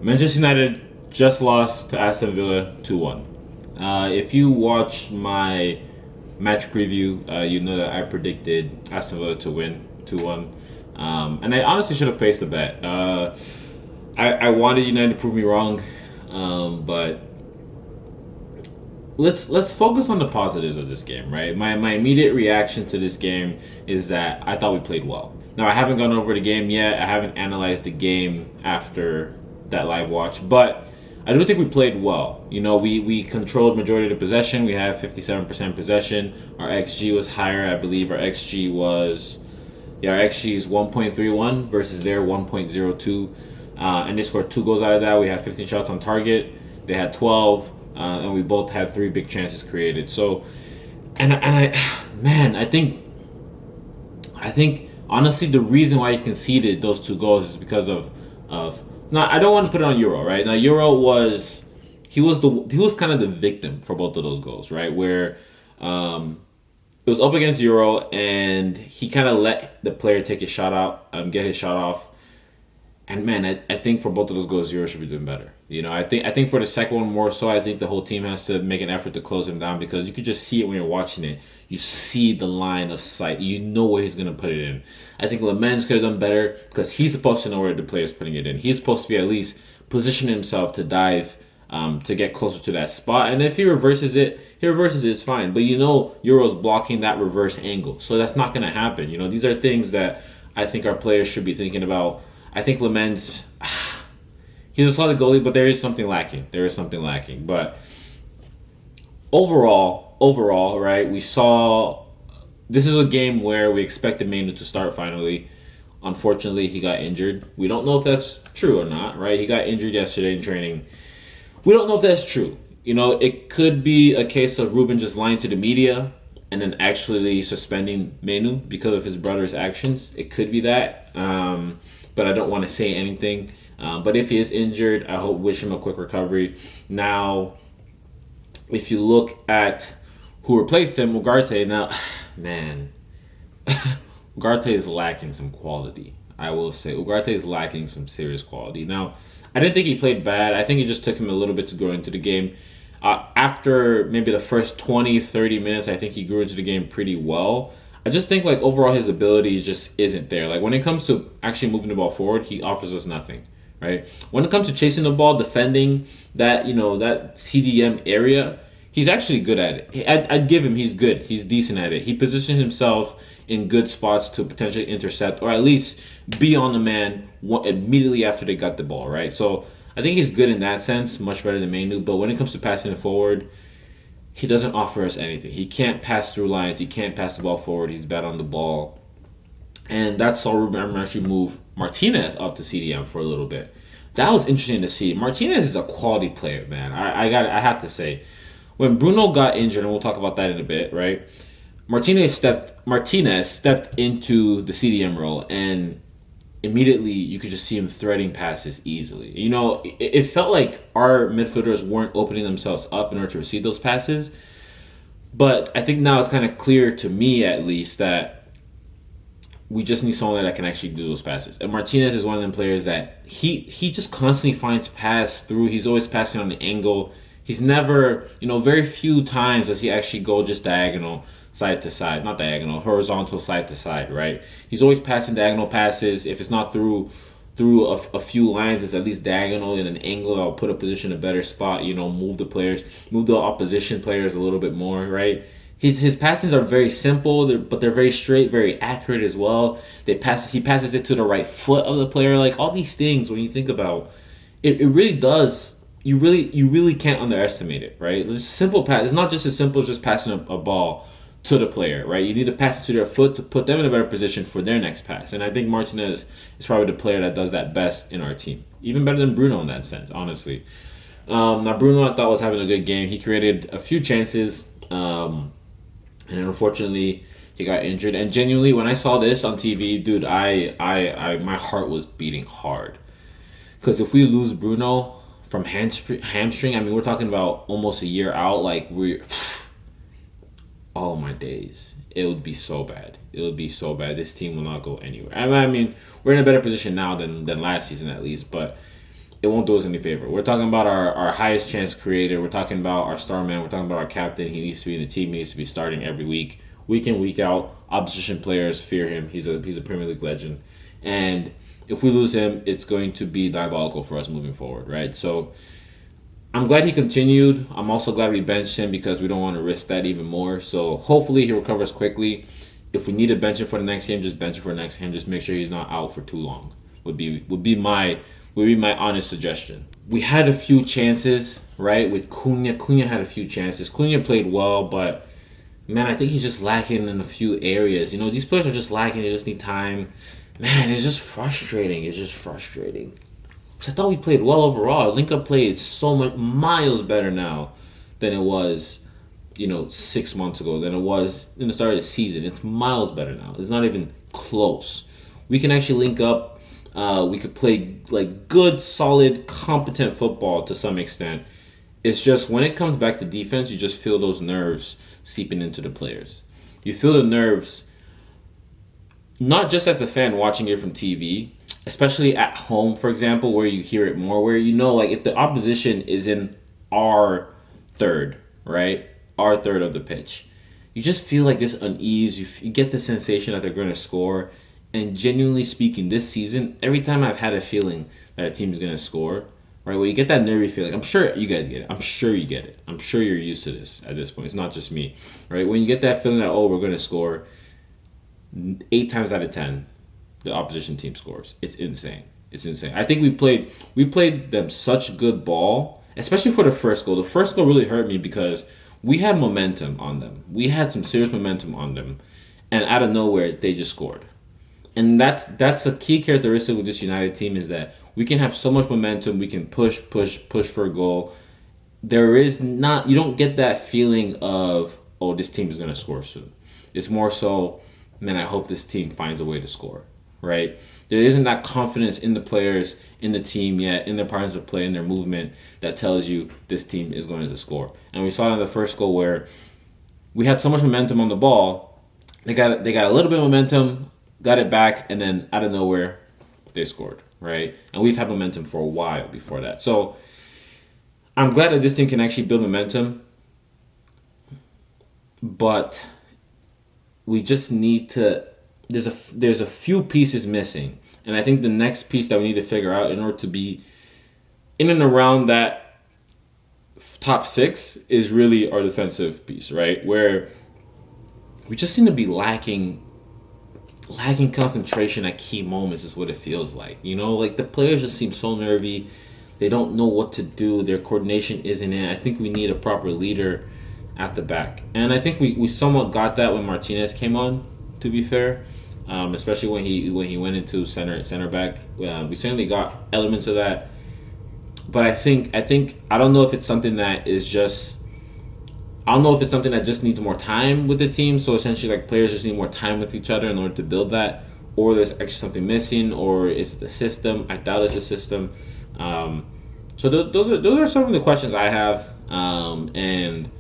Manchester United just lost to Aston Villa 2-1. If you watch my match preview, you know that I predicted Aston Villa to win 2-1. And I honestly should have placed the bet. I wanted United to prove me wrong, but let's focus on the positives of this game, right? My immediate reaction to this game is that I thought we played well. Now I haven't gone over the game yet. I haven't analyzed the game after that live watch, but I do think we played well. You know, we controlled majority of the possession. We had 57% possession. Our XG was higher. I believe our XG was our XG is 1.31 versus their 1.02. And they scored 2 goals out of that. We had 15 shots on target. They had 12. And we both had 3 big chances created. So, man, I think honestly the reason why he conceded those 2 goals is because of now I don't want to put it on Euro, right? Now Euro was he was kind of the victim for both of those goals, right? Where it was up against Euro and he kind of let the player take his shot out, get his shot off. And man, I think for both of those goals, Euro should be doing better. You know, I think for the second one more so, I think the whole team has to make an effort to close him down because you could just see it when you're watching it. You see the line of sight. You know where he's gonna put it in. I think Lemens could have done better because he's supposed to know where the player's putting it in. He's supposed to be at least positioning himself to dive to get closer to that spot. And if he reverses it, it's fine. But you know, Euro's blocking that reverse angle, so that's not gonna happen. You know, these are things that I think our players should be thinking about. I think Lemens, he's a solid goalie, but there is something lacking. But overall, right? We saw this is a game where we expected Mainu to start finally. Unfortunately, he got injured. We don't know if that's true or not, right? He got injured yesterday in training. We don't know if that's true. You know, it could be a case of Ruben just lying to the media and then actually suspending Mainu because of his brother's actions. It could be that. But I don't want to say anything. But if he is injured, I hope wish him a quick recovery. Now, if you look at who replaced him, Ugarte. Now, man, Ugarte is lacking some quality. I will say Ugarte is lacking some serious quality. Now, I didn't think he played bad. I think it just took him a little bit to grow into the game. After maybe the first 20, 30 minutes, I think he grew into the game pretty well. I just think like overall his ability just isn't there. Like when it comes to actually moving the ball forward, he offers us nothing, right? When it comes to chasing the ball, defending that that CDM area, he's actually good at it. I'd give him he's good. He's decent at it. He positioned himself in good spots to potentially intercept or at least be on the man immediately after they got the ball, right? So I think he's good in that sense, much better than Mainu. But when it comes to passing it forward, he doesn't offer us anything. He can't pass through lines. He can't pass the ball forward. He's bad on the ball. And that saw Ruben actually move Martinez up to CDM for a little bit. That was interesting to see. Martinez is a quality player, man. I have to say. When Bruno got injured, and we'll talk about that in a bit, right? Martinez stepped into the CDM role and immediately you could just see him threading passes easily. You know, it felt like our midfielders weren't opening themselves up in order to receive those passes. But I think now it's kind of clear to me, at least, that we just need someone that can actually do those passes. And Martinez is one of them players that he just constantly finds pass through. He's always passing on the angle. He's never, very few times does he actually go just diagonal side to side, not diagonal, horizontal side to side, right? He's always passing diagonal passes. If it's not through a few lines, it's at least diagonal in an angle. I'll put a position in a better spot. Move the opposition players a little bit more, right? His passes are very simple, but they're very straight, very accurate as well. He passes it to the right foot of the player. Like all these things, when you think about it, it really does. You really can't underestimate it, right? It's a simple pass. It's not just as simple as just passing a ball to the player, right? You need to pass it to their foot to put them in a better position for their next pass. And I think Martinez is probably the player that does that best in our team. Even better than Bruno in that sense, honestly. Now, Bruno, I thought, was having a good game. He created a few chances, and unfortunately, he got injured. And genuinely, when I saw this on TV, dude, my heart was beating hard. Because if we lose Bruno from hamstring, I mean, we're talking about almost a year out. Like, oh my days, it would be so bad. It would be so bad. This team will not go anywhere. I mean, we're in a better position now than last season at least, but it won't do us any favor. We're talking about our highest chance creator. We're talking about our star man. We're talking about our captain. He needs to be in the team. He needs to be starting every week in, week out. Opposition players fear him. He's a Premier League legend, and if we lose him, it's going to be diabolical for us moving forward, right? So I'm glad he continued. I'm also glad we benched him because we don't want to risk that even more. So hopefully he recovers quickly. If we need to bench him for the next game, just bench him for the next game. Just make sure he's not out for too long. Would be my honest suggestion. We had a few chances, right? With Cunha. Cunha had a few chances. Cunha played well, but man, I think he's just lacking in a few areas. These players are just lacking. They just need time. Man, it's just frustrating. It's just frustrating. 'Cause I thought we played well overall. Link-up play is so much miles better now than it was, 6 months ago, than it was in the start of the season. It's miles better now. It's not even close. We can actually link up. We could play like good, solid, competent football to some extent. It's just when it comes back to defense, you just feel those nerves seeping into the players. You feel the nerves, not just as a fan watching it from TV, especially at home, for example, where you hear it more, where like if the opposition is in our third, right? Our third of the pitch. You just feel like this unease. You get the sensation that they're going to score. And genuinely speaking, this season, every time I've had a feeling that a team is going to score, right, well, you get that nervy feeling. I'm sure you guys get it. I'm sure you get it. I'm sure you're used to this at this point. It's not just me, right? When you get that feeling that, we're going to score, 8 times out of 10, the opposition team scores. It's insane. It's insane. I think we played them such good ball, especially for the first goal. The first goal really hurt me because we had momentum on them. We had some serious momentum on them, and out of nowhere, they just scored. And that's a key characteristic with this United team is that we can have so much momentum, we can push for a goal. You don't get that feeling of, this team is going to score soon. It's more so, man, I hope this team finds a way to score, right? There isn't that confidence in the players, in the team yet, in their patterns of play, in their movement that tells you this team is going to score. And we saw in the first goal where we had so much momentum on the ball, they got a little bit of momentum, got it back, and then out of nowhere, they scored, right? And we've had momentum for a while before that. So I'm glad that this team can actually build momentum, but we just need to. There's a few pieces missing, and I think the next piece that we need to figure out in order to be in and around that top 6 is really our defensive piece, right? Where we just seem to be lacking concentration at key moments is what it feels like. Like the players just seem so nervy. They don't know what to do. Their coordination isn't in. I think we need a proper leader at the back. And I think we somewhat got that when Martinez came on, to be fair. Especially when he went into center back. We certainly got elements of that. But I think I don't know if it's something that is just I don't know if it's something that just needs more time with the team. So essentially, like players just need more time with each other in order to build that, or there's actually something missing, or is it the system? I doubt it's the system. So those are some of the questions I have, and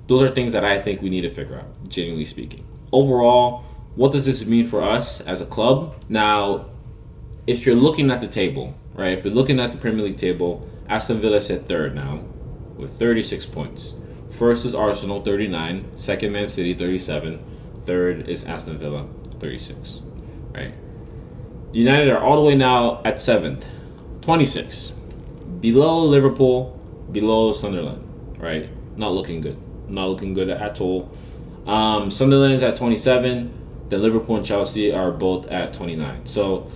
those are things that I think we need to figure out. Genuinely speaking, overall, what does this mean for us as a club? Now, if you're looking at the table, right? If you're looking at the Premier League table, Aston Villa sit third now with 36 points. First is Arsenal, 39. Second, Man City, 37. Third is Aston Villa, 36. Right? United are all the way now at 7th, 26. Below Liverpool, below Sunderland. Right? Not looking good. Not looking good at all. Sunderland is at 27. Then Liverpool and Chelsea are both at 29. So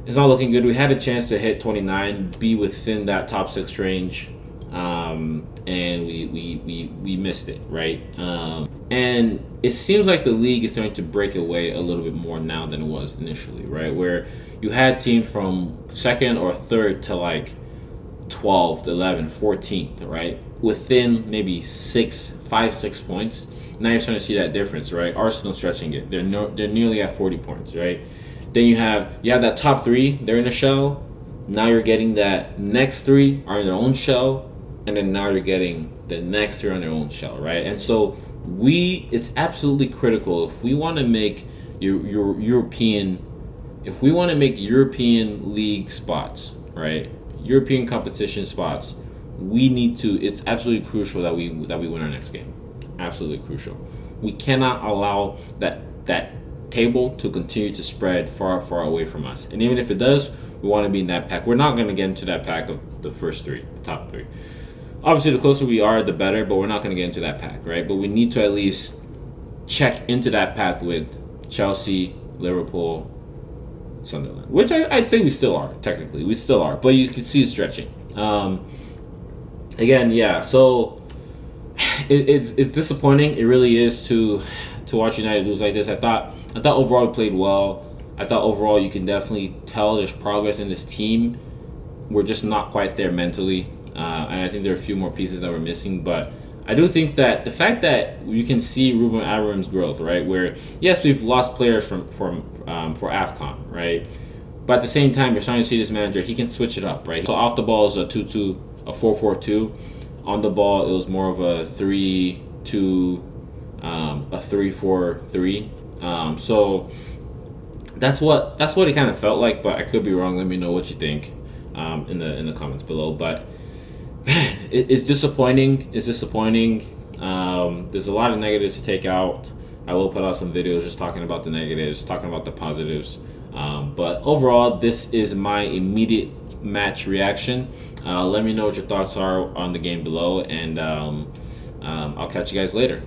it's not looking good. We had a chance to hit 29, be within that top 6 range. And we missed it, right? And it seems like the league is starting to break away a little bit more now than it was initially, right? Where you had teams from 2nd or 3rd to like 12th, 11th, 14th, right? Within maybe 5-6 points. Now you're starting to see that difference, right? Arsenal stretching it. They're nearly at 40 points, right? Then you have that top 3, they're in a shell. Now you're getting that next 3 are in their own shell. And then now you're getting the next 3 on their own shell, right? And so it's absolutely critical if we want to make European league spots, right? European competition spots, we need to. It's absolutely crucial that we win our next game. Absolutely crucial. We cannot allow that table to continue to spread far away from us. And even if it does, we want to be in that pack. We're not going to get into that pack of the first three, the top three. Obviously, the closer we are, the better. But we're not going to get into that pack, right? But we need to at least check into that path with Chelsea, Liverpool, Sunderland, which I'd say we still are. Technically, we still are, but you can see it stretching. Again, yeah. So it's disappointing. It really is to watch United lose like this. I thought overall we played well. I thought overall you can definitely tell there's progress in this team. We're just not quite there mentally, and I think there are a few more pieces that we're missing. But I do think that the fact that you can see Ruben Amorim's growth, right? Where yes, we've lost players for AFCON, right? But at the same time, you're starting to see this manager. He can switch it up, right? So off the ball is a 2-2, a 4-4-2. On the ball, it was more of a 3-2, a 3-4-3. So that's what it kind of felt like. But I could be wrong. Let me know what you think in the comments below. But man, it's disappointing. It's disappointing. There's a lot of negatives to take out. I will put out some videos just talking about the negatives, talking about the positives. But overall, this is my immediate match reaction. Let me know what your thoughts are on the game below, and I'll catch you guys later.